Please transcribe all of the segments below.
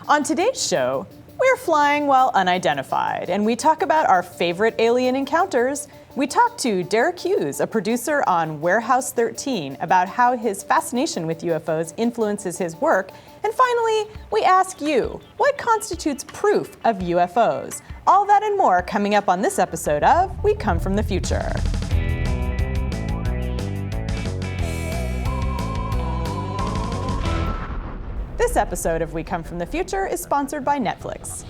On today's show, we're flying while unidentified, and we talk about our favorite alien encounters. We talk to Deric Hughes, a producer on Warehouse 13, about how his fascination with UFOs influences his work. And finally, we ask you, what constitutes proof of UFOs? All that and more coming up on this episode of We Come From the Future. This episode of We Come From the Future is sponsored by Netflix.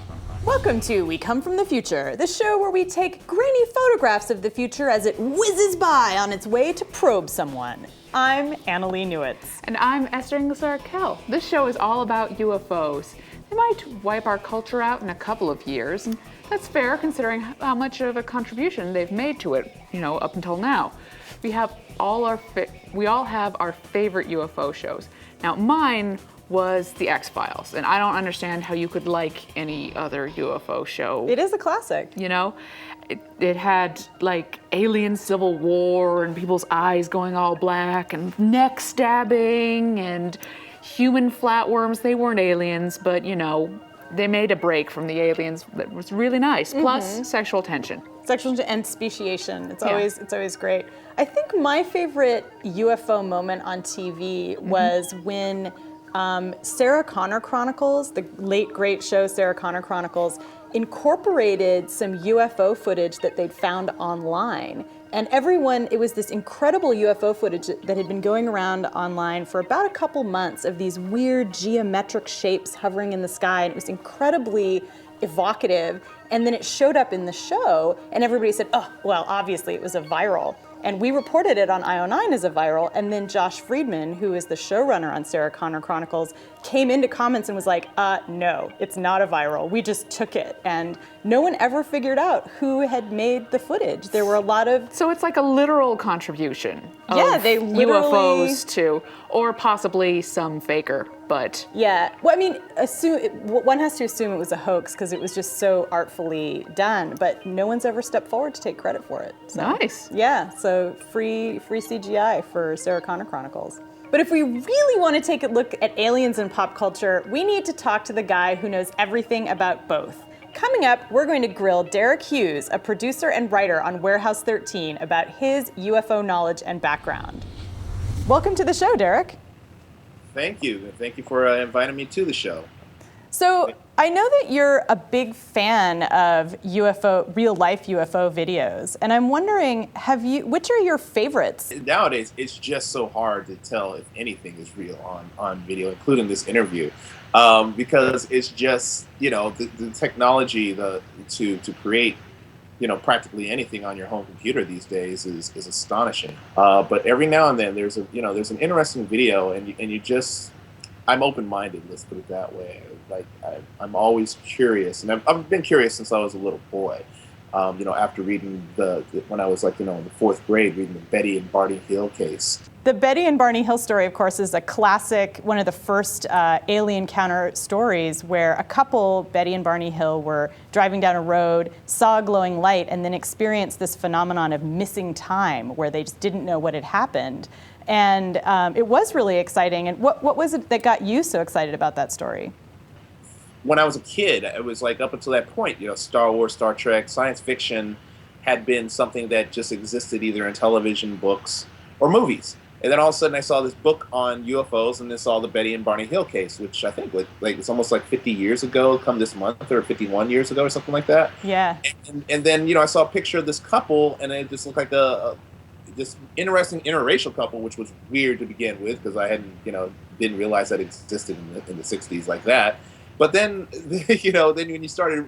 Welcome to We Come From the Future, the show where we take grainy photographs of the future as it whizzes by on its way to probe someone. I'm Annalee Newitz. And I'm Esther Coronicles. This show is all about UFOs. They might wipe our culture out in a couple of years, and that's fair considering how much of a contribution they've made to it, up until now. We all have our favorite UFO shows. Now, mine was The X-Files, and I don't understand how you could like any other UFO show. It is a classic. It had like alien civil war and people's eyes going all black and neck stabbing and human flatworms. They weren't aliens, but they made a break from the aliens that was really nice. Plus sexual tension. And speciation. It's always great. I think my favorite UFO moment on TV was when Sarah Connor Chronicles, the late great show Sarah Connor Chronicles, incorporated some UFO footage that they'd found online. And it was this incredible UFO footage that had been going around online for about a couple months of these weird geometric shapes hovering in the sky. And it was incredibly evocative. And then it showed up in the show, and everybody said, oh, well, obviously it was a viral. And we reported it on IO9 as a viral, and then Josh Friedman, who is the showrunner on Sarah Connor Chronicles, came into comments and was like, no, it's not a viral. We just took it. And no one ever figured out who had made the footage. There were a lot of... So it's like a literal contribution of they literally... UFOs to, or possibly some faker, but... Yeah, well, I mean, one has to assume it was a hoax because it was just so artfully done, but no one's ever stepped forward to take credit for it. So, nice. Yeah, so free CGI for Sarah Connor Chronicles. But if we really want to take a look at aliens in pop culture, we need to talk to the guy who knows everything about both. Coming up, we're going to grill Deric Hughes, a producer and writer on Warehouse 13, about his UFO knowledge and background. Welcome to the show, Deric. Thank you. Thank you for inviting me to the show. So I know that you're a big fan of real-life UFO videos, and I'm wondering, which are your favorites? Nowadays, it's just so hard to tell if anything is real on video, including this interview, because it's just, the technology to create, practically anything on your home computer these days is astonishing. But every now and then there's an interesting video, and you just... I'm open-minded, let's put it that way. I'm always curious, and I've been curious since I was a little boy. After reading when I was in the fourth grade, reading the Betty and Barney Hill case. The Betty and Barney Hill story, of course, is a classic, one of the first alien encounter stories where a couple, Betty and Barney Hill, were driving down a road, saw a glowing light, and then experienced this phenomenon of missing time where they just didn't know what had happened. And it was really exciting. And what was it that got you so excited about that story? When I was a kid, it was up until that point, Star Wars, Star Trek, science fiction had been something that just existed either in television, books, or movies. And then all of a sudden I saw this book on UFOs, and then saw the Betty and Barney Hill case, which I think it's almost 50 years ago, come this month, or 51 years ago or something like that. Yeah. And then, I saw a picture of this couple, and it just looked like this interesting interracial couple, which was weird to begin with because I hadn't, didn't realize that existed in the 60s like that. But then, then when you started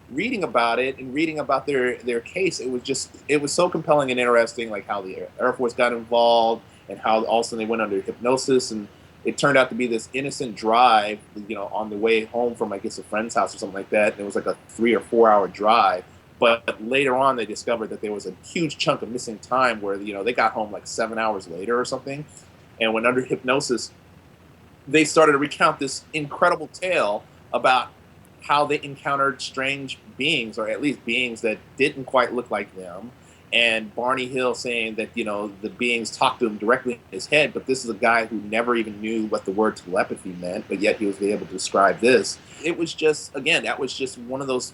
reading about it and reading about their case, it was so compelling and interesting, how the Air Force got involved and how all of a sudden they went under hypnosis, and it turned out to be this innocent drive, on the way home from, I guess, a friend's house or something like that. And it was a 3 or 4 hour drive. But later on, they discovered that there was a huge chunk of missing time where, they got home 7 hours later or something. And when under hypnosis, they started to recount this incredible tale about how they encountered strange beings, or at least beings that didn't quite look like them. And Barney Hill saying that, the beings talked to him directly in his head, but this is a guy who never even knew what the word telepathy meant, but yet he was able to describe this. it was just, again, that was just one of those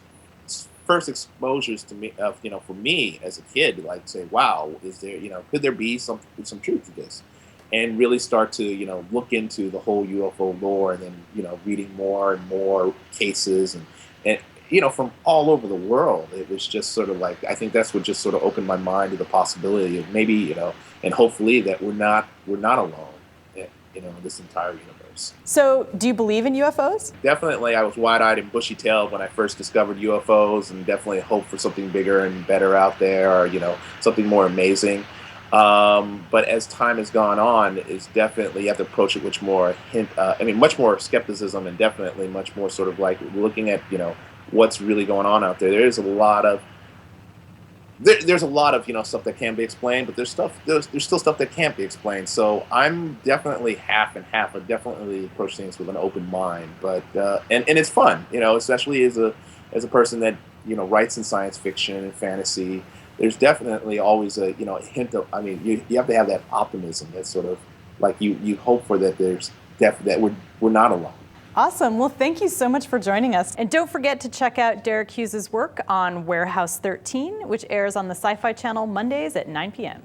first exposures to me of, for me as a kid, like say, wow, is there, could there be some truth to this? And really start to, look into the whole UFO lore, and then, reading more and more cases and from all over the world. It was just sort of like, I think that's what just sort of opened my mind to the possibility of maybe, and hopefully that we're not alone, in this entire universe. So, do you believe in UFOs? Definitely, I was wide-eyed and bushy-tailed when I first discovered UFOs, and definitely hope for something bigger and better out there, or something more amazing. But as time has gone on, it's definitely, you have to approach it with much more skepticism, and definitely much more sort of like looking at what's really going on out there. There's a lot of stuff that can be explained, but there's still stuff that can't be explained. So I'm definitely half and half. I definitely approach things with an open mind, but and it's fun, especially as a person that writes in science fiction and fantasy. There's definitely always a hint of, you have to have that optimism. That's sort of like you hope for, that that we're not alone. Awesome. Well, thank you so much for joining us. And don't forget to check out Deric Hughes' work on Warehouse 13, which airs on the Sci-Fi Channel Mondays at 9 p.m.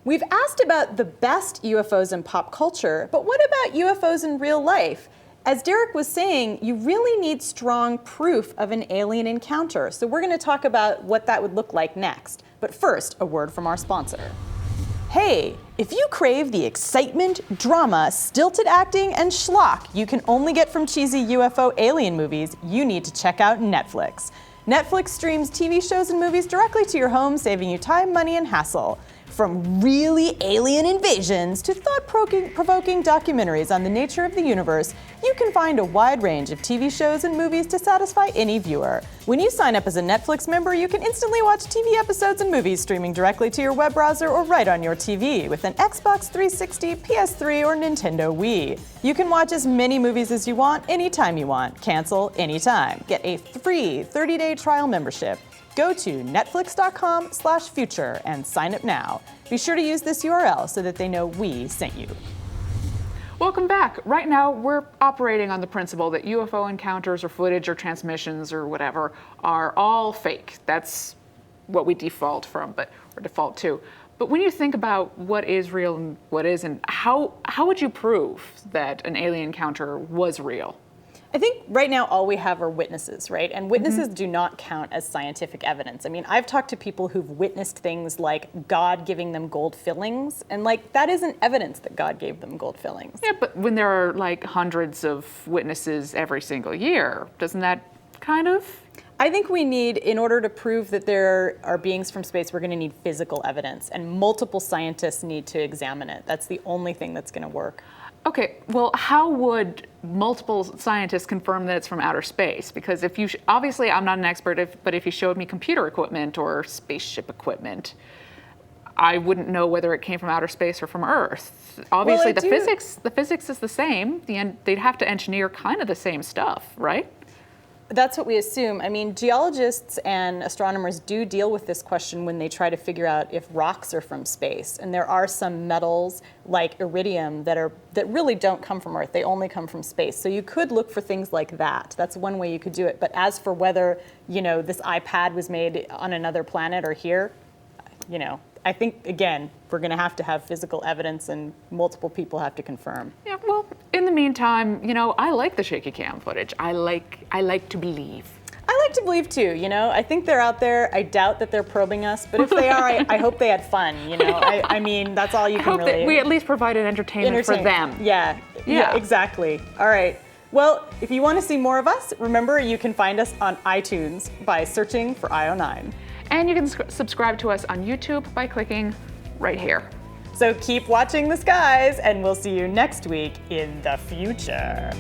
We've asked about the best UFOs in pop culture, but what about UFOs in real life? As Deric was saying, you really need strong proof of an alien encounter. So we're going to talk about what that would look like next. But first, a word from our sponsor. Hey, if you crave the excitement, drama, stilted acting, and schlock you can only get from cheesy UFO alien movies, you need to check out Netflix. Netflix streams TV shows and movies directly to your home, saving you time, money, and hassle. From really alien invasions to thought-provoking documentaries on the nature of the universe, you can find a wide range of TV shows and movies to satisfy any viewer. When you sign up as a Netflix member, you can instantly watch TV episodes and movies streaming directly to your web browser or right on your TV with an Xbox 360, PS3, or Nintendo Wii. You can watch as many movies as you want, anytime you want. Cancel anytime. Get a free 30-day trial membership. Go to netflix.com/future and sign up now. Be sure to use this URL so that they know we sent you. Welcome back. Right now, we're operating on the principle that UFO encounters or footage or transmissions or whatever are all fake. That's what we default to. But when you think about what is real and what isn't, how would you prove that an alien encounter was real? I think right now all we have are witnesses, right? And witnesses do not count as scientific evidence. I mean, I've talked to people who've witnessed things like God giving them gold fillings, and that isn't evidence that God gave them gold fillings. Yeah, but when there are hundreds of witnesses every single year, doesn't that kind of? I think we need, in order to prove that there are beings from space, we're going to need physical evidence, and multiple scientists need to examine it. That's the only thing that's going to work. Okay, well, how would multiple scientists confirm that it's from outer space? Because if you, obviously I'm not an expert, but if you showed me computer equipment or spaceship equipment, I wouldn't know whether it came from outer space or from Earth. Obviously, the physics is the same. They'd have to engineer kind of the same stuff, right? That's what we assume. I mean, geologists and astronomers do deal with this question when they try to figure out if rocks are from space. And there are some metals like iridium that really don't come from Earth. They only come from space. So you could look for things like that. That's one way you could do it. But as for whether, this iPad was made on another planet or here, I think, again, we're going to have physical evidence, and multiple people have to confirm. Yeah, well, in the meantime, I like the shaky cam footage. I like to believe. I like to believe too, I think they're out there. I doubt that they're probing us, but if they are, I hope they had fun, I mean, that's all you can really. I hope that we at least provided entertainment for them. Yeah, exactly. All right. Well, if you want to see more of us, remember you can find us on iTunes by searching for IO9. And you can subscribe to us on YouTube by clicking right here. So keep watching the skies, and we'll see you next week in the future.